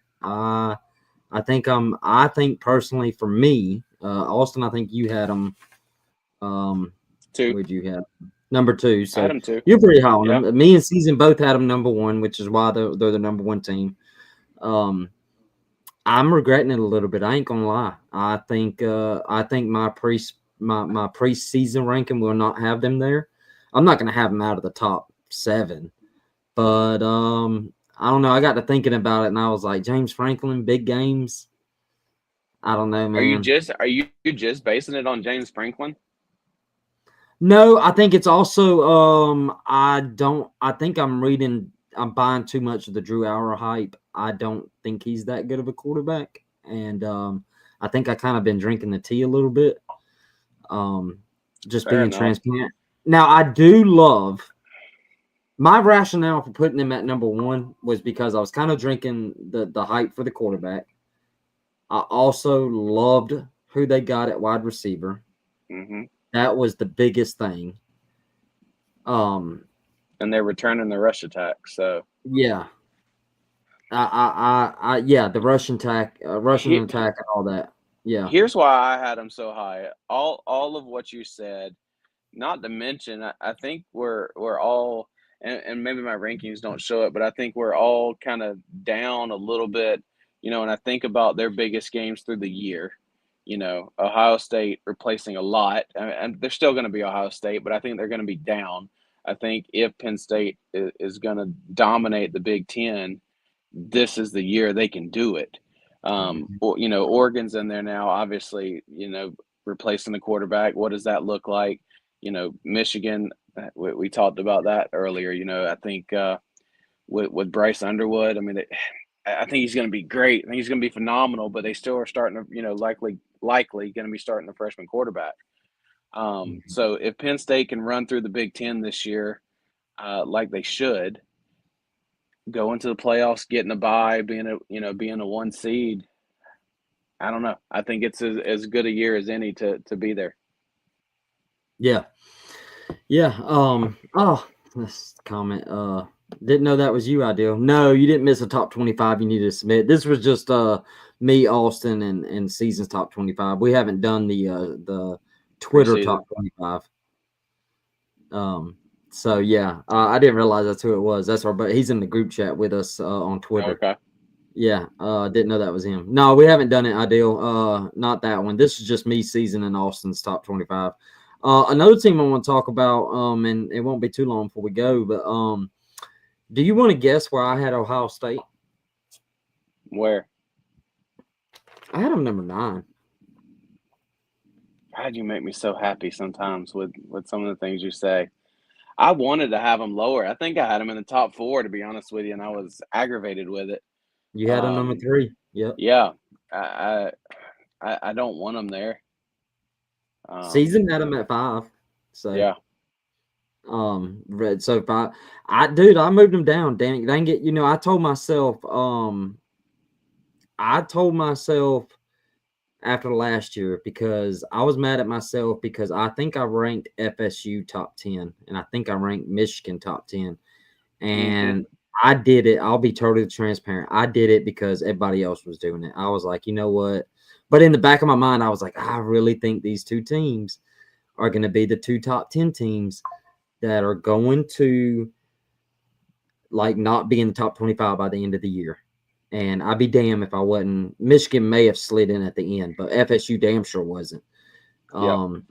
[SPEAKER 1] I think personally for me, Austin, I think you had them.
[SPEAKER 2] 2.
[SPEAKER 1] Would you have number 2? So
[SPEAKER 2] I had them 2.
[SPEAKER 1] You're pretty high on
[SPEAKER 2] Yeah.
[SPEAKER 1] them. Me and Season both had them number 1, which is why they're the number 1 team. I'm regretting it a little bit. I ain't gonna lie. I think my preseason ranking will not have them there. I'm not gonna have them out of the top 7, but I don't know. I got to thinking about it, and I was like, James Franklin, big games. I don't know,
[SPEAKER 2] Are you
[SPEAKER 1] man.
[SPEAKER 2] just basing it on James Franklin?
[SPEAKER 1] No, I think it's also I think I'm buying too much of the Drew Hour hype. I don't think he's that good of a quarterback. And I think I kind of been drinking the tea a little bit. Just
[SPEAKER 2] Fair
[SPEAKER 1] being
[SPEAKER 2] enough.
[SPEAKER 1] transparent. Now I do love my rationale for putting him at number one was because I was kind of drinking the hype for the quarterback. I also loved who they got at wide receiver.
[SPEAKER 2] Mm-hmm.
[SPEAKER 1] That was the biggest thing.
[SPEAKER 2] And they're returning the rush attack. So
[SPEAKER 1] Yeah, yeah, the Russian
[SPEAKER 2] he,
[SPEAKER 1] attack, and all that. Yeah,
[SPEAKER 2] here's why I had him so high. All of what you said, not to mention, I think we're all, and maybe my rankings don't show it, but I think we're all kind of down a little bit, and I think about their biggest games through the year. Ohio State replacing a lot, and they're still going to be Ohio State, but I think they're going to be down. I think if Penn State is going to dominate the Big Ten, this is the year they can do it.
[SPEAKER 1] Mhm.
[SPEAKER 2] Oregon's in there now, obviously, replacing the quarterback. What does that look like? Michigan, we talked about that earlier. I think with Bryce Underwood, I mean, I think he's going to be great. I think he's going to be phenomenal, but they still are starting to, likely going to be starting a freshman quarterback. So if Penn State can run through the Big Ten this year, like they should, go into the playoffs, getting a bye, being a one seed. I don't know. I think it's as good a year as any to be there.
[SPEAKER 1] Yeah, yeah. Oh, this comment. Didn't know that was you, Ideal. No, you didn't miss a top 25. You needed to submit. This was just me, Austin, and seasons top 25. We haven't done the Twitter top
[SPEAKER 2] Preseason.
[SPEAKER 1] 25. So yeah, I didn't realize that's who it was. That's our, but he's in the group chat with us on Twitter.
[SPEAKER 2] Okay.
[SPEAKER 1] Yeah, didn't know that was him. No, we haven't done it, Ideal. Not that one. This is just me seasoning Austin's top 25. Another team I want to talk about, and it won't be too long before we go, but do you want to guess where I had Ohio State?
[SPEAKER 2] Where?
[SPEAKER 1] I had them number 9.
[SPEAKER 2] God, you make me so happy sometimes with some of the things you say. I wanted to have them lower. I think I had them in the top 4, to be honest with you, and I was aggravated with it.
[SPEAKER 1] You had them number 3. Yep.
[SPEAKER 2] Yeah, I don't want them there.
[SPEAKER 1] Season had them at 5. So
[SPEAKER 2] Yeah.
[SPEAKER 1] Red so 5. I moved them down. Dang it. I told myself after last year because I was mad at myself because I think I ranked FSU top 10 and I think I ranked Michigan top 10. And I did it. I'll be totally transparent. I did it because everybody else was doing it. I was like, you know what? But in the back of my mind, I was like, I really think these two teams are going to be the 2 top 10 teams that are going to not be in the top 25 by the end of the year. And I'd be damned if I wasn't. Michigan may have slid in at the end, but FSU damn sure wasn't.
[SPEAKER 2] Yep.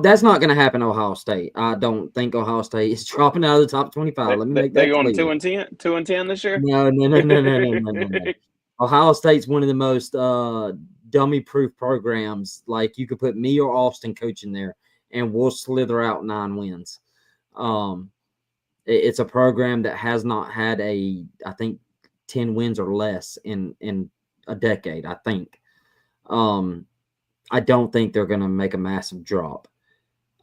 [SPEAKER 1] That's not going to happen to Ohio State. I don't think Ohio State is dropping out of the top 25. Let me make
[SPEAKER 2] They
[SPEAKER 1] that
[SPEAKER 2] going
[SPEAKER 1] clear.
[SPEAKER 2] 2-10, 2-10 this year.
[SPEAKER 1] No. Ohio State's one of the most dummy-proof programs. Like you could put me or Austin coaching there, and we'll slither out 9 wins. It's a program that has not had I think 10 wins or less in a decade. I think. I don't think they're going to make a massive drop.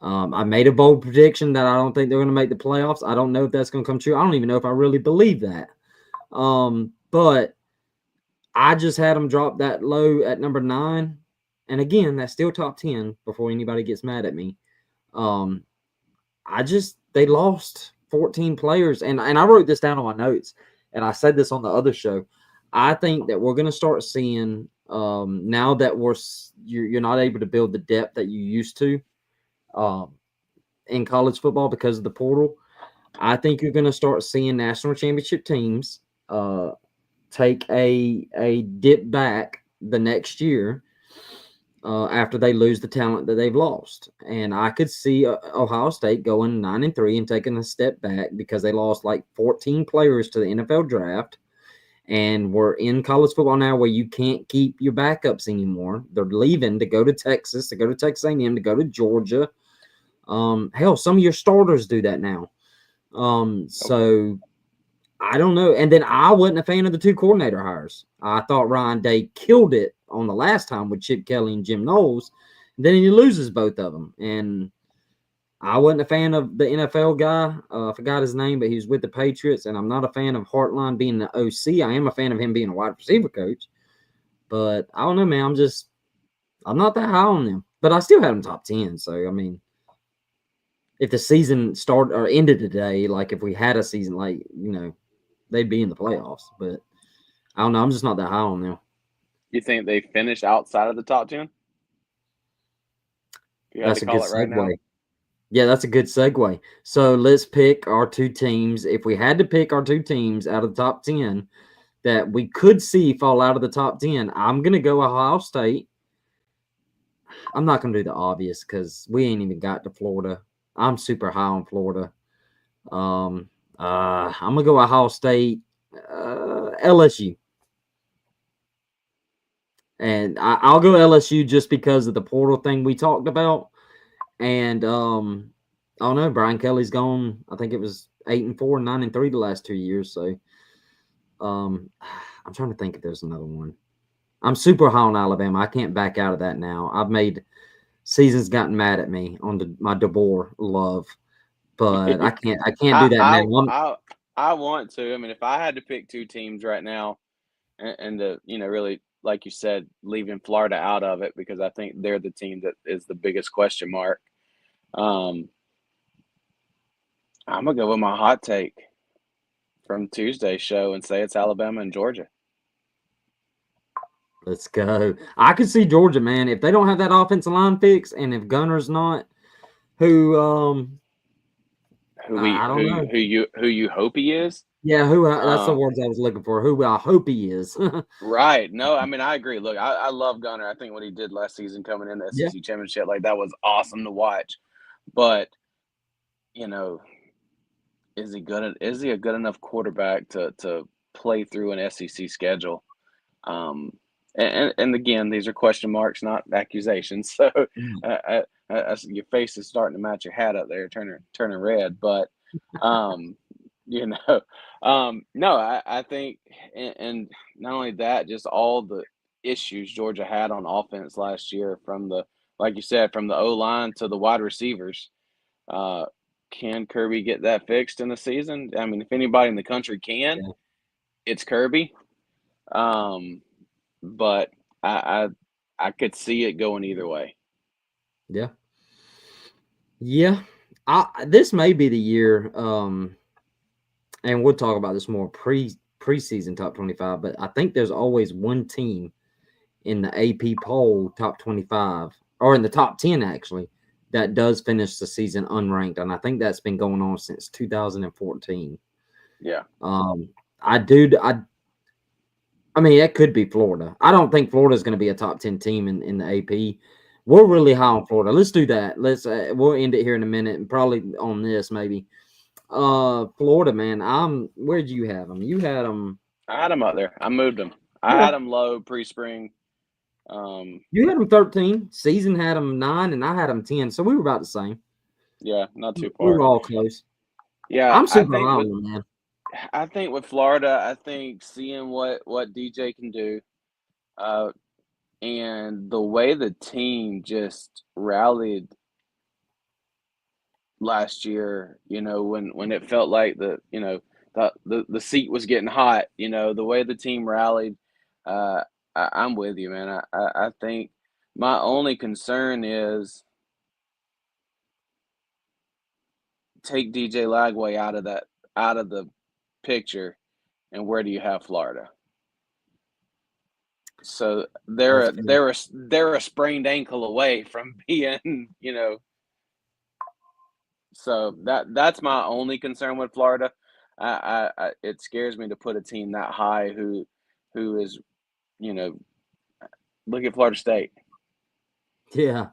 [SPEAKER 1] I made a bold prediction that I don't think they're going to make the playoffs. I don't know if that's going to come true. I don't even know if I really believe that. But I just had them drop that low at number 9. And again, that's still top 10 before anybody gets mad at me. They lost 14 players. And I wrote this down on my notes. And I said this on the other show. I think that we're going to start seeing now that you're not able to build the depth that you used to in college football because of the portal. I think you're going to start seeing national championship teams take a dip back the next year after they lose the talent that they've lost. And I could see Ohio State going 9-3 and taking a step back because they lost like 14 players to the NFL draft. And we're in college football now where you can't keep your backups anymore. They're leaving to go to Texas, to go to Texas A&M, to go to Georgia. Hell, some of your starters do that now. So I don't know. And then I wasn't a fan of the two coordinator hires. I thought Ryan Day killed it on the last time with Chip Kelly and Jim Knowles. Then he loses both of them. And I wasn't a fan of the NFL guy. I forgot his name, but he was with the Patriots. And I'm not a fan of Hartline being the OC. I am a fan of him being a wide receiver coach. But I don't know, man. I'm not that high on them. But I still had them top 10. So, I mean, if the season started or ended today, like if we had a season, like, they'd be in the playoffs. But I don't know. I'm just not that high on them.
[SPEAKER 2] You think they finished outside of the top 10?
[SPEAKER 1] That's a good segue. Yeah, that's a good segue. So let's pick our two teams. If we had to pick our two teams out of the top 10 that we could see fall out of the top 10, I'm going to go Ohio State. I'm not going to do the obvious because we ain't even got to Florida. I'm super high on Florida. I'm going to go Ohio State, LSU. And I'll go LSU just because of the portal thing we talked about. And I don't know. Brian Kelly's gone. I think it was 8-4, 9-3 the last 2 years. So I'm trying to think if there's another one. I'm super high on Alabama. I can't back out of that now. I've made seasons gotten mad at me on my DeBoer love, but I can't do that now.
[SPEAKER 2] I want to. I mean, if I had to pick two teams right now, and to really, like you said, leaving Florida out of it because I think they're the team that is the biggest question mark. I'm gonna go with my hot take from Tuesday's show and say it's Alabama and Georgia.
[SPEAKER 1] Let's go. I could see Georgia, man. If they don't have that offensive line fixed, and if Gunner's not, I don't know.
[SPEAKER 2] Who you hope he is?
[SPEAKER 1] Yeah, that's the words I was looking for. Who I hope he is.
[SPEAKER 2] Right. No, I mean I agree. Look, I love Gunner. I think what he did last season coming in the SEC championship, like that was awesome to watch. But is he a good enough quarterback to play through an SEC schedule? And again, these are question marks, not accusations. So your face is starting to match your hat up there, turning red. But no, I think, and not only that, just all the issues Georgia had on offense last year, like you said, from the O-line to the wide receivers. Can Kirby get that fixed in the season? I mean, if anybody in the country can, it's Kirby. But I could see it going either way.
[SPEAKER 1] Yeah. This may be the year. And we'll talk about this more preseason top 25. But I think there's always one team in the AP poll top 25 or in the top 10 actually that does finish the season unranked, and I think that's been going on since 2014.
[SPEAKER 2] Yeah.
[SPEAKER 1] I mean, it could be Florida. I don't think Florida is going to be a top 10 team in the AP. We're really high on Florida. Let's do that. We'll end it here in a minute, and probably on this maybe. Florida, man. Where'd you have them? You had them.
[SPEAKER 2] I had them up there. I moved them. I had them low pre-spring.
[SPEAKER 1] You had them 13. Season had them 9, and I had them 10. So we were about the same.
[SPEAKER 2] Yeah, not too far.
[SPEAKER 1] We were all close.
[SPEAKER 2] Yeah,
[SPEAKER 1] I'm super high on them, man.
[SPEAKER 2] I think with Florida, I think seeing what DJ can do, and the way the team just rallied last year, when it felt like the seat was getting hot, the way the team rallied, I'm with you, man. I think my only concern is take DJ Lagway out of the picture, and where do you have Florida? So they're a sprained ankle away from being, So that's my only concern with Florida. It scares me to put a team that high who is, look at Florida State.
[SPEAKER 1] Yeah.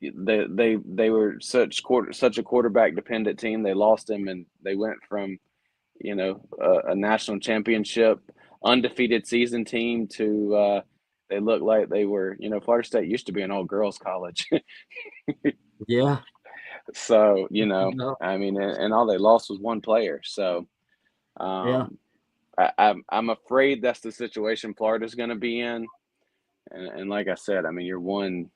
[SPEAKER 2] They were such a quarterback dependent team. They lost him, and they went from a national championship, undefeated season team to they look like they were. Florida State used to be an all girls college,
[SPEAKER 1] Yeah.
[SPEAKER 2] so
[SPEAKER 1] No.
[SPEAKER 2] I mean, and all they lost was one player. So
[SPEAKER 1] Yeah.
[SPEAKER 2] I'm afraid that's the situation Florida's going to be in. And like I said, I mean, you're one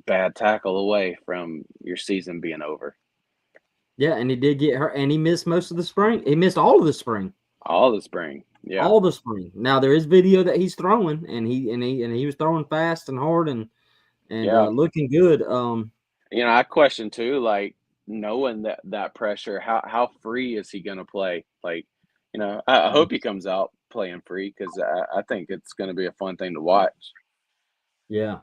[SPEAKER 2] bad tackle away from your season being over.
[SPEAKER 1] Yeah, and he did get hurt, and he missed most of the spring. He missed all of the spring.
[SPEAKER 2] All the spring, yeah.
[SPEAKER 1] All the spring. Now there is video that he's throwing, and he was throwing fast and hard and
[SPEAKER 2] Yeah.
[SPEAKER 1] looking good.
[SPEAKER 2] I question too, like knowing that pressure, how free is he going to play? Like, I hope he comes out playing free because I think it's going to be a fun thing to watch.
[SPEAKER 1] Yeah.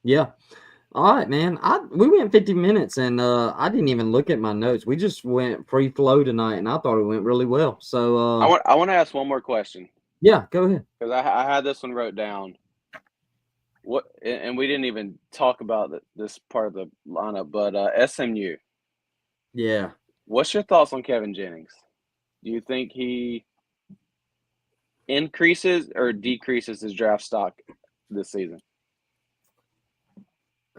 [SPEAKER 1] Yeah. All right, man. We went 50 minutes and I didn't even look at my notes. We just went free flow tonight and I thought it went really well. So
[SPEAKER 2] I want to ask one more question.
[SPEAKER 1] Yeah, go ahead.
[SPEAKER 2] Because I had this one wrote down. And we didn't even talk about this part of the lineup, but SMU.
[SPEAKER 1] Yeah.
[SPEAKER 2] What's your thoughts on Kevin Jennings? Do you think he increases or decreases his draft stock this season?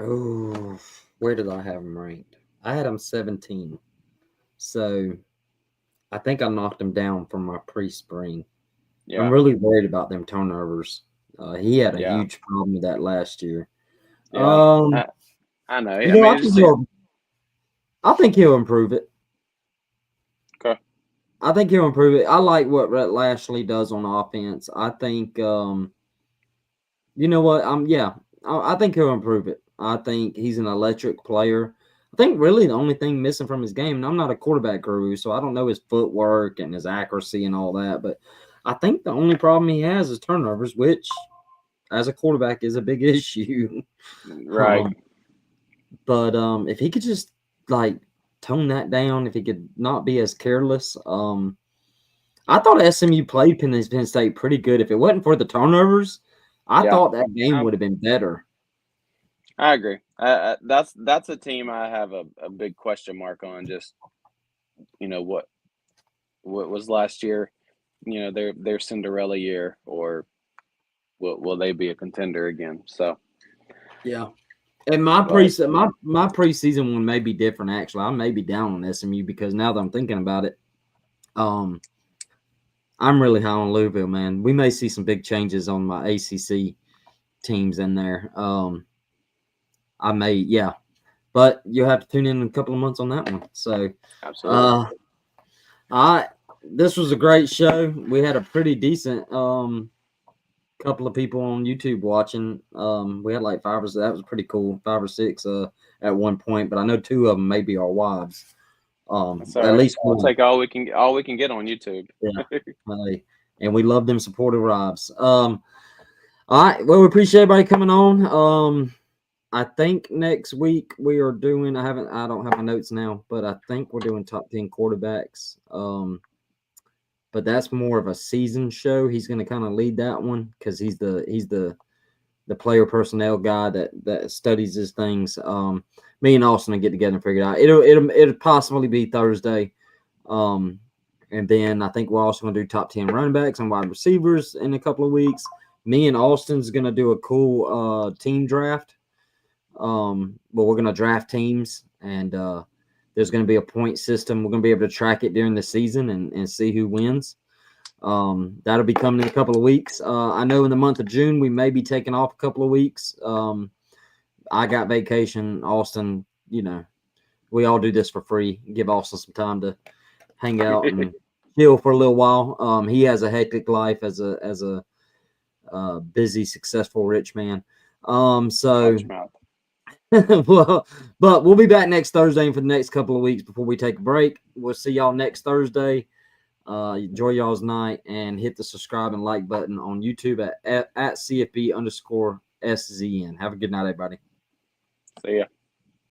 [SPEAKER 1] Oh, where did I have him ranked? I had him 17. So I think I knocked him down from my pre-spring. Yeah. I'm really worried about them turnovers. He had a huge problem with that last year.
[SPEAKER 2] Yeah. I know.
[SPEAKER 1] I think he'll improve it.
[SPEAKER 2] Okay.
[SPEAKER 1] I think he'll improve it. I like what Rhett Lashley does on offense. I think, you know what? I think he'll improve it. I think he's an electric player. I think really the only thing missing from his game, and I'm not a quarterback guru, so I don't know his footwork and his accuracy and all that, but I think the only problem he has is turnovers, which as a quarterback is a big issue.
[SPEAKER 2] Right.
[SPEAKER 1] But if he could just like tone that down, if he could not be as careless. I thought SMU played Penn State pretty good. If it wasn't for the turnovers, I thought that game would have been better.
[SPEAKER 2] I agree. That's a team I have a big question mark on. Just what was last year, their Cinderella year, or will they be a contender again? So
[SPEAKER 1] yeah. And my preseason one may be different. Actually, I may be down on SMU because now that I'm thinking about it, I'm really high on Louisville, man. We may see some big changes on my ACC teams in there. I may, yeah, but you'll have to tune in a couple of months on that one. So,
[SPEAKER 2] absolutely.
[SPEAKER 1] This was a great show. We had a pretty decent couple of people on YouTube watching. We had like 5 or 6. That was pretty cool. 5 or 6 at one point, but I know 2 of them may be our wives. At least
[SPEAKER 2] we'll take all we can get on YouTube.
[SPEAKER 1] Yeah, and we love them supportive wives. All right. Well, we appreciate everybody coming on. I think next week we are doing. I don't have my notes now, but I think we're doing top 10 quarterbacks. But that's more of a season show. He's going to kind of lead that one because he's the player personnel guy that studies his things. Me and Austin will get together and figure it out. It'll possibly be Thursday. And then I think we're also going to do top 10 running backs and wide receivers in a couple of weeks. Me and Austin's going to do a cool team draft. But we're going to draft teams, and there's going to be a point system. We're going to be able to track it during the season and see who wins. That'll be coming in a couple of weeks. I know in the month of June, we may be taking off a couple of weeks. I got vacation. Austin, we all do this for free. Give Austin some time to hang out and chill for a little while. He has a hectic life as a busy, successful, rich man. Well, but we'll be back next Thursday and for the next couple of weeks before we take a break. We'll see y'all next Thursday. Enjoy y'all's night and hit the subscribe and like button on YouTube at CFB_SZN. Have a good night, everybody.
[SPEAKER 2] See ya.